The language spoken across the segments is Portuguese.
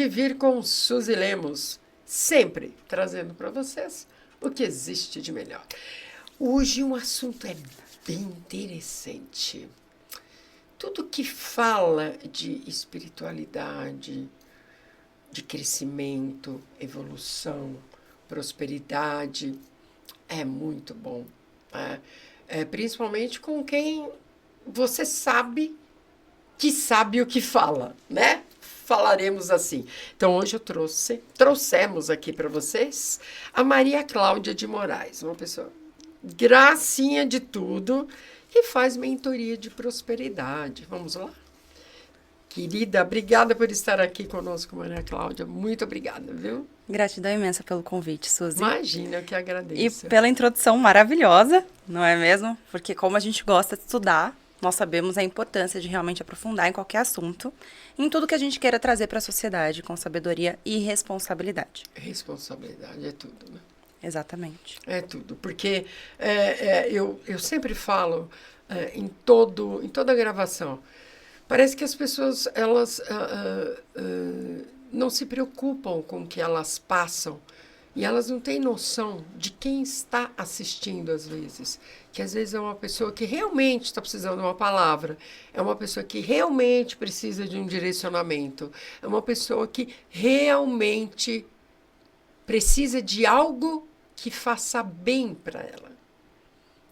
Pode vir com Suzy Lemos, sempre trazendo para vocês o que existe de melhor. Hoje um assunto é bem interessante. Tudo que fala de espiritualidade, de crescimento, evolução, prosperidade, é muito bom. Né? Principalmente com quem você sabe que sabe o que fala, né? Falaremos assim. Então, hoje trouxemos aqui para vocês a Maria Cláudia de Moraes, uma pessoa gracinha de tudo, que faz mentoria de prosperidade. Vamos lá? Querida, obrigada por estar aqui conosco, Maria Cláudia. Muito obrigada, viu? Gratidão imensa pelo convite, Suzy. Imagina, eu que agradeço. E pela introdução maravilhosa, não é mesmo? Porque como a gente gosta de estudar, nós sabemos a importância de realmente aprofundar em qualquer assunto, em tudo que a gente queira trazer para a sociedade com sabedoria e responsabilidade. Responsabilidade é tudo, né? Exatamente. É tudo, porque eu sempre falo em toda gravação, parece que as pessoas elas não se preocupam com o que elas passam e elas não têm noção de quem está assistindo às vezes, que às vezes é uma pessoa que realmente está precisando de uma palavra, é uma pessoa que realmente precisa de um direcionamento, é uma pessoa que realmente precisa de algo que faça bem para ela.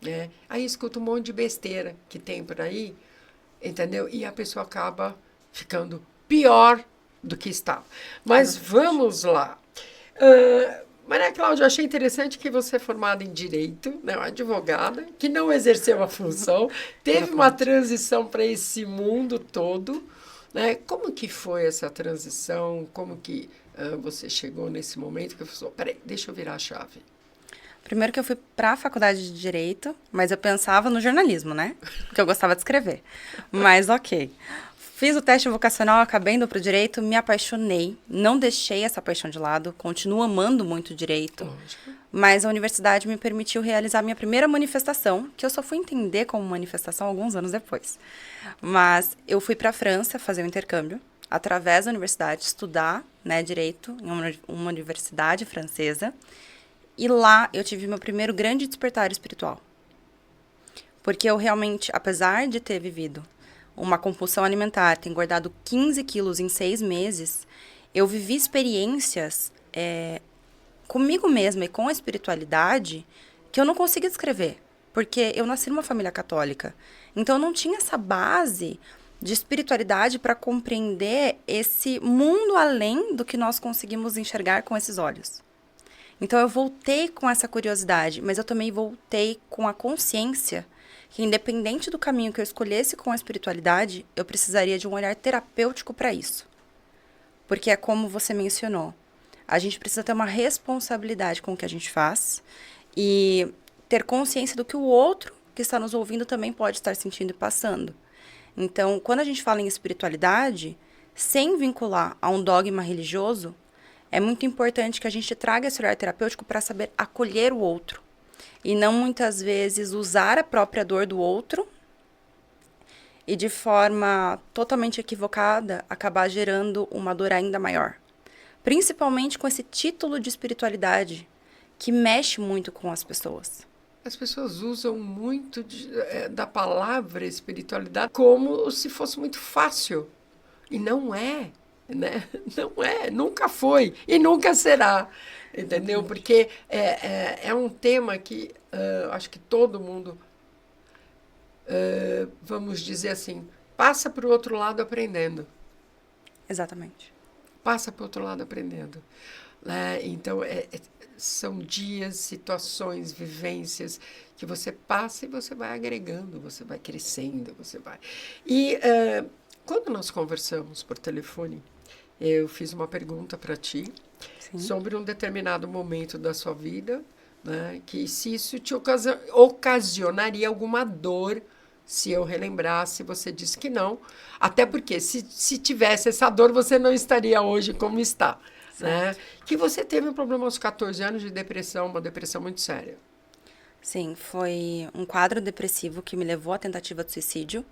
Né? Aí escuta um monte de besteira que tem por aí, entendeu? E a pessoa acaba ficando pior do que estava. Mas vamos lá. Maria Cláudia, eu achei interessante que você é formada em Direito, né? Uma advogada, que não exerceu a função, teve uma transição para esse mundo todo. Né? Como que foi essa transição? Como que você chegou nesse momento que você falou, peraí, deixa eu virar a chave? Primeiro que eu fui para a faculdade de Direito, mas eu pensava no jornalismo, né? Porque eu gostava de escrever. Mas ok. Fiz o teste vocacional, acabei indo para o Direito, me apaixonei. Não deixei essa paixão de lado, continuo amando muito o Direito. Lógico. Mas a universidade me permitiu realizar minha primeira manifestação, que eu só fui entender como manifestação alguns anos depois. Mas eu fui para a França fazer um intercâmbio, através da universidade, estudar, né, Direito em uma universidade francesa. E lá eu tive meu primeiro grande despertar espiritual. Porque eu realmente, apesar de ter vivido uma compulsão alimentar, ter engordado 15 quilos em 6 meses, eu vivi experiências comigo mesma e com a espiritualidade que eu não consigo descrever. Porque eu nasci numa família católica. Então eu não tinha essa base de espiritualidade para compreender esse mundo além do que nós conseguimos enxergar com esses olhos. Então, eu voltei com essa curiosidade, mas eu também voltei com a consciência que, independente do caminho que eu escolhesse com a espiritualidade, eu precisaria de um olhar terapêutico para isso. Porque é como você mencionou, a gente precisa ter uma responsabilidade com o que a gente faz e ter consciência do que o outro que está nos ouvindo também pode estar sentindo e passando. Então, quando a gente fala em espiritualidade, sem vincular a um dogma religioso, é muito importante que a gente traga esse olhar terapêutico para saber acolher o outro. E não, muitas vezes, usar a própria dor do outro e, de forma totalmente equivocada, acabar gerando uma dor ainda maior. Principalmente com esse título de espiritualidade que mexe muito com as pessoas. As pessoas usam muito da palavra espiritualidade como se fosse muito fácil. E não é. Né? Não é, nunca foi e nunca será, entendeu? Porque é um tema que acho que todo mundo, vamos dizer assim, passa para o outro lado aprendendo. Exatamente. Passa para o outro lado aprendendo. Né? Então, são dias, situações, vivências que você passa e você vai agregando, você vai crescendo, você vai... E quando nós conversamos por telefone, eu fiz uma pergunta para ti. Sim. Sobre um determinado momento da sua vida, né, que se isso te ocasionaria alguma dor, se eu relembrasse, você disse que não. Até porque se tivesse essa dor, você não estaria hoje como está. Né? Que você teve um problema aos 14 anos de depressão, uma depressão muito séria. Sim, foi um quadro depressivo que me levou à tentativa de suicídio.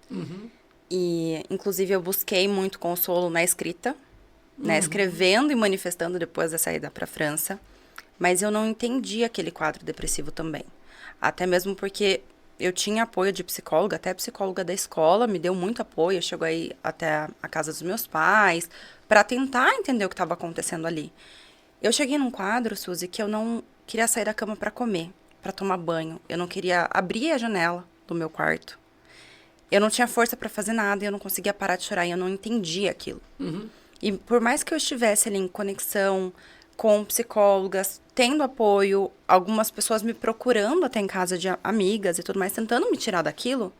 Uhum. E, inclusive, eu busquei muito consolo na escrita. né? Escrevendo e manifestando depois da saída para a França. Mas eu não entendi aquele quadro depressivo também. Até mesmo porque eu tinha apoio de psicóloga, até a psicóloga da escola me deu muito apoio. Eu chego aí até a casa dos meus pais para tentar entender o que estava acontecendo ali. Eu cheguei num quadro, Suzy, que eu não queria sair da cama para comer, para tomar banho. Eu não queria abrir a janela do meu quarto. Eu não tinha força para fazer nada, eu não conseguia parar de chorar e eu não entendia aquilo. E por mais que eu estivesse ali em conexão com psicólogas, tendo apoio, algumas pessoas me procurando até em casa de amigas e tudo mais, tentando me tirar daquilo,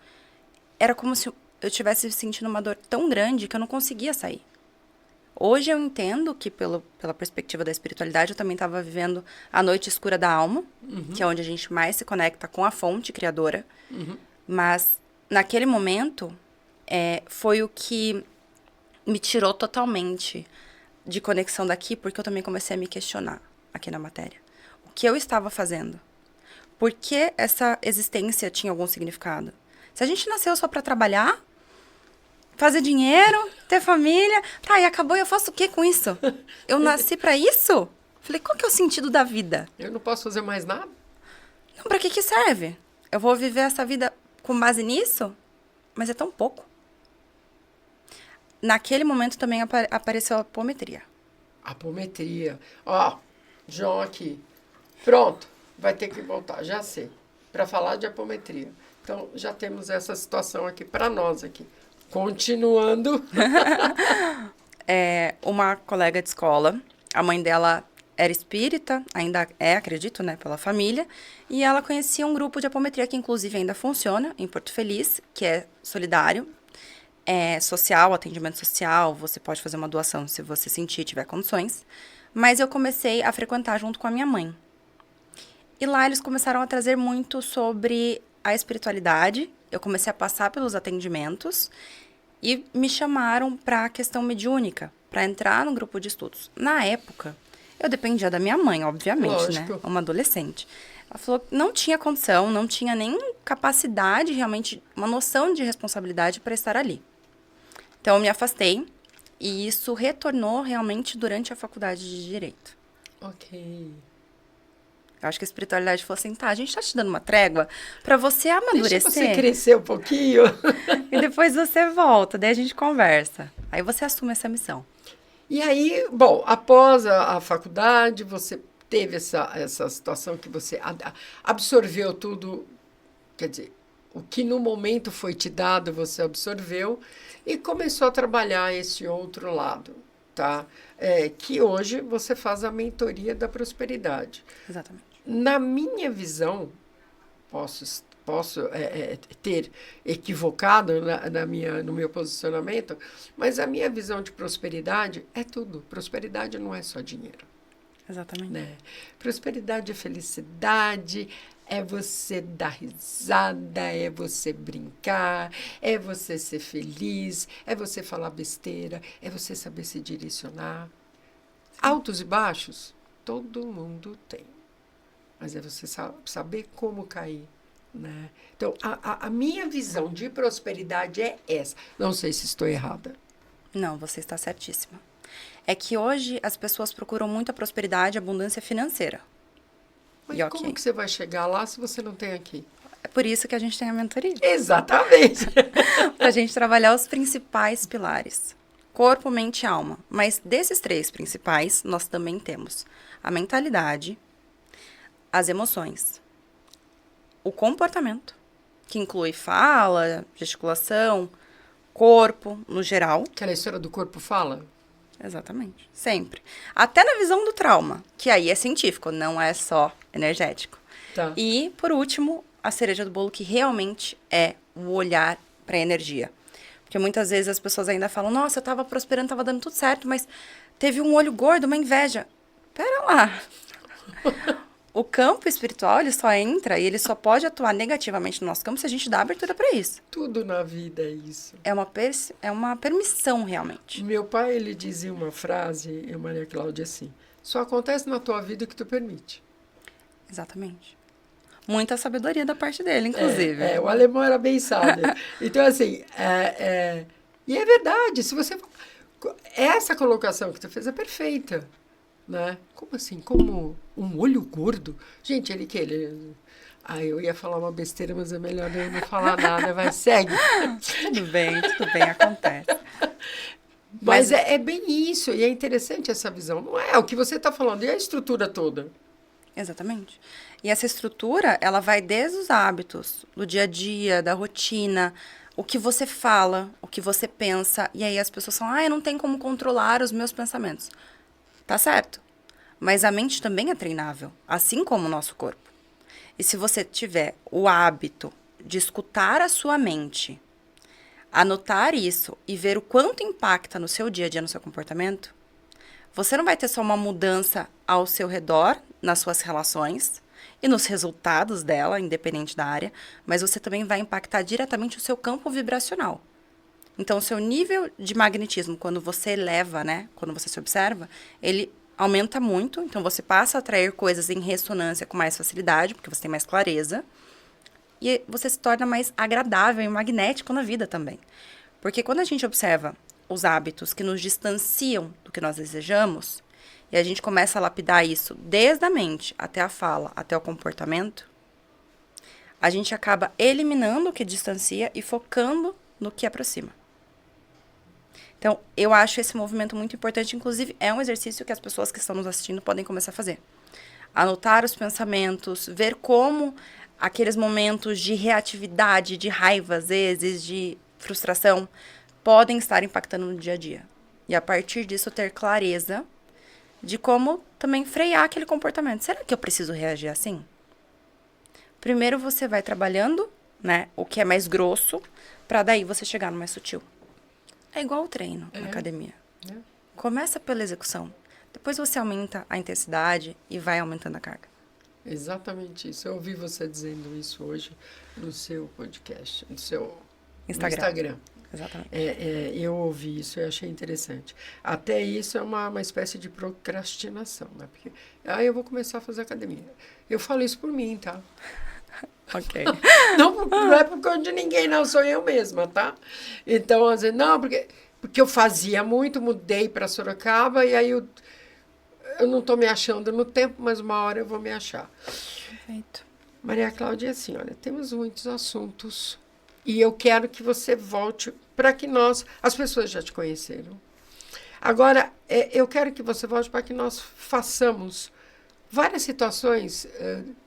era como se eu estivesse sentindo uma dor tão grande que eu não conseguia sair. Hoje eu entendo que, pela perspectiva da espiritualidade, eu também estava vivendo a noite escura da alma, que é onde a gente mais se conecta com a fonte criadora. Mas, naquele momento, foi o que me tirou totalmente de conexão daqui, porque eu também comecei a me questionar aqui na matéria. O que eu estava fazendo? Por que essa existência tinha algum significado? Se a gente nasceu só para trabalhar, fazer dinheiro, ter família, tá, e acabou, eu faço o que com isso? Eu nasci para isso? Falei, qual que é o sentido da vida? Eu não posso fazer mais nada? Não, para que serve? Eu vou viver essa vida com base nisso? Mas é tão pouco. Naquele momento também apareceu a apometria. Apometria. Ó, João aqui. Pronto, vai ter que voltar, já sei. Para falar de apometria. Então, já temos essa situação aqui para nós aqui. Continuando. Uma colega de escola, a mãe dela era espírita, ainda é, acredito, né, pela família, e ela conhecia um grupo de apometria que, inclusive, ainda funciona em Porto Feliz, que é solidário, social, atendimento social, você pode fazer uma doação se você sentir, tiver condições. Mas eu comecei a frequentar junto com a minha mãe. E lá eles começaram a trazer muito sobre a espiritualidade. Eu comecei a passar pelos atendimentos e me chamaram para a questão mediúnica, para entrar no grupo de estudos. Na época, eu dependia da minha mãe, obviamente, Lógico. né? Uma adolescente. Ela falou que não tinha condição, não tinha nem capacidade, realmente, uma noção de responsabilidade para estar ali. Então, eu me afastei e isso retornou realmente durante a faculdade de Direito. Ok. Eu acho que a espiritualidade falou assim, tá, a gente tá te dando uma trégua pra você amadurecer. Deixa você crescer um pouquinho. E depois você volta, daí a gente conversa. Aí você assume essa missão. E aí, bom, após a faculdade, você teve essa situação que você absorveu tudo, quer dizer, o que no momento foi te dado, você absorveu e começou a trabalhar esse outro lado, tá? Que hoje você faz a mentoria da prosperidade. Exatamente. Na minha visão, posso ter equivocado no meu posicionamento, mas a minha visão de prosperidade é tudo. Prosperidade não é só dinheiro. Exatamente. Né? Prosperidade é felicidade, é você dar risada, é você brincar, é você ser feliz, é você falar besteira, é você saber se direcionar. Sim. Altos e baixos, todo mundo tem. Mas é você saber como cair. Né? Então, a minha visão de prosperidade é essa. Não sei se estou errada. Não, você está certíssima. É que hoje as pessoas procuram muito a prosperidade e a abundância financeira. Mas como que você vai chegar lá se você não tem aqui? É por isso que a gente tem a mentoria. Exatamente. Para a gente trabalhar os principais pilares. Corpo, mente e alma. Mas desses 3 principais, nós também temos a mentalidade, as emoções, o comportamento, que inclui fala, gesticulação, corpo, no geral. Aquela história do corpo fala? Exatamente, sempre. Até na visão do trauma, que aí é científico, não é só energético. Tá. E, por último, a cereja do bolo, que realmente é o olhar para a energia. Porque muitas vezes as pessoas ainda falam, nossa, eu estava prosperando, estava dando tudo certo, mas teve um olho gordo, uma inveja. Pera lá. O campo espiritual, ele só entra e ele só pode atuar negativamente no nosso campo se a gente dá abertura para isso. Tudo na vida é isso. É uma permissão, realmente. Meu pai, ele dizia uma frase, Maria Cláudia, assim, só acontece na tua vida o que tu permite. Exatamente. Muita sabedoria da parte dele, inclusive. O alemão era bem sábio. Então, assim, e é verdade, se você... essa colocação que tu fez é perfeita, né? Como assim? Como um olho gordo? Gente, ele... eu ia falar uma besteira, mas é melhor eu não falar nada, vai, segue. Tudo bem, acontece. Mas é bem isso, e é interessante essa visão. Não é o que você está falando, e a estrutura toda? Exatamente. E essa estrutura, ela vai desde os hábitos, do dia a dia, da rotina, o que você fala, o que você pensa. E aí as pessoas falam, eu não tenho como controlar os meus pensamentos. Tá certo. Mas a mente também é treinável, assim como o nosso corpo. E se você tiver o hábito de escutar a sua mente, anotar isso e ver o quanto impacta no seu dia a dia, no seu comportamento, você não vai ter só uma mudança ao seu redor, nas suas relações e nos resultados dela, independente da área, mas você também vai impactar diretamente o seu campo vibracional. Então, o seu nível de magnetismo, quando você eleva, né, quando você se observa, ele aumenta muito, então você passa a atrair coisas em ressonância com mais facilidade, porque você tem mais clareza, e você se torna mais agradável e magnético na vida também. Porque quando a gente observa os hábitos que nos distanciam do que nós desejamos, e a gente começa a lapidar isso desde a mente até a fala, até o comportamento, a gente acaba eliminando o que distancia e focando no que aproxima. Então, eu acho esse movimento muito importante, inclusive é um exercício que as pessoas que estão nos assistindo podem começar a fazer. Anotar os pensamentos, ver como aqueles momentos de reatividade, de raiva, às vezes, de frustração, podem estar impactando no dia a dia. E a partir disso, ter clareza de como também frear aquele comportamento. Será que eu preciso reagir assim? Primeiro você vai trabalhando, né, o que é mais grosso, para daí você chegar no mais sutil. É igual o treino na academia. Começa pela execução. Depois você aumenta a intensidade e vai aumentando a carga. Exatamente isso. Eu ouvi você dizendo isso hoje no seu podcast, no seu Instagram. Exatamente. Eu ouvi isso e achei interessante. Até isso é uma espécie de procrastinação, né? Porque, eu vou começar a fazer academia. Eu falo isso por mim, tá? Ok. Não é por conta de ninguém, não, sou eu mesma, tá? Então, às vezes, não, porque eu fazia muito, mudei para Sorocaba e aí eu não estou me achando no tempo, mas uma hora eu vou me achar. Perfeito. Maria Cláudia, assim, olha, temos muitos assuntos e eu quero que você volte para que as pessoas já te conheceram. Agora, eu quero que você volte para que nós façamos várias situações,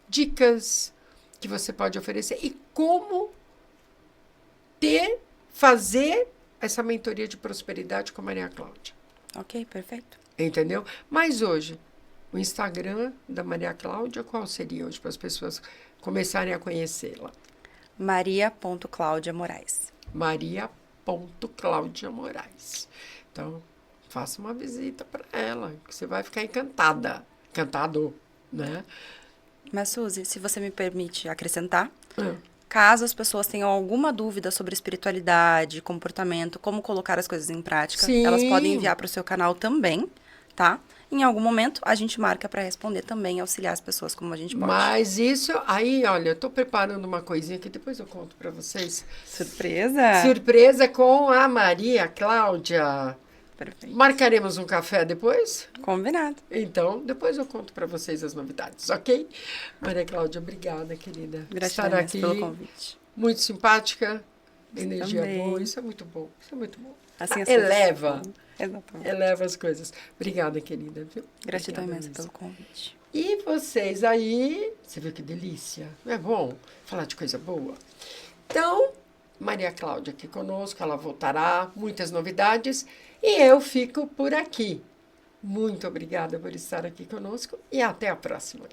dicas que você pode oferecer e como fazer essa mentoria de prosperidade com a Maria Cláudia. Ok, perfeito. Entendeu? Mas hoje, o Instagram da Maria Cláudia, qual seria hoje para as pessoas começarem a conhecê-la? Maria.Cláudia Moraes. Maria.Cláudia Moraes. Então, faça uma visita para ela, que você vai ficar encantada. Encantado, né? Mas, Suzy, se você me permite acrescentar, caso as pessoas tenham alguma dúvida sobre espiritualidade, comportamento, como colocar as coisas em prática, Sim. Elas podem enviar para o seu canal também, tá? Em algum momento, a gente marca para responder também, auxiliar as pessoas como a gente pode. Mas isso, aí, olha, eu estou preparando uma coisinha que depois eu conto para vocês. Surpresa! Surpresa com a Maria Cláudia. Perfeito. Marcaremos um café depois? Combinado. Então, depois eu conto para vocês as novidades, ok? Maria Cláudia, obrigada, querida. Gratidão Estar aqui, pelo convite. Muito simpática, energia também. boa, isso é muito bom, isso é muito bom. Assim as Eleva, coisas. Exatamente. eleva as coisas. Obrigada, querida. Viu? Gratidão Obrigada imensa mesmo. pelo convite. E vocês aí, você viu que delícia? Não é bom falar de coisa boa? Então, Maria Cláudia aqui conosco, ela voltará, muitas novidades, e eu fico por aqui. Muito obrigada por estar aqui conosco e até a próxima.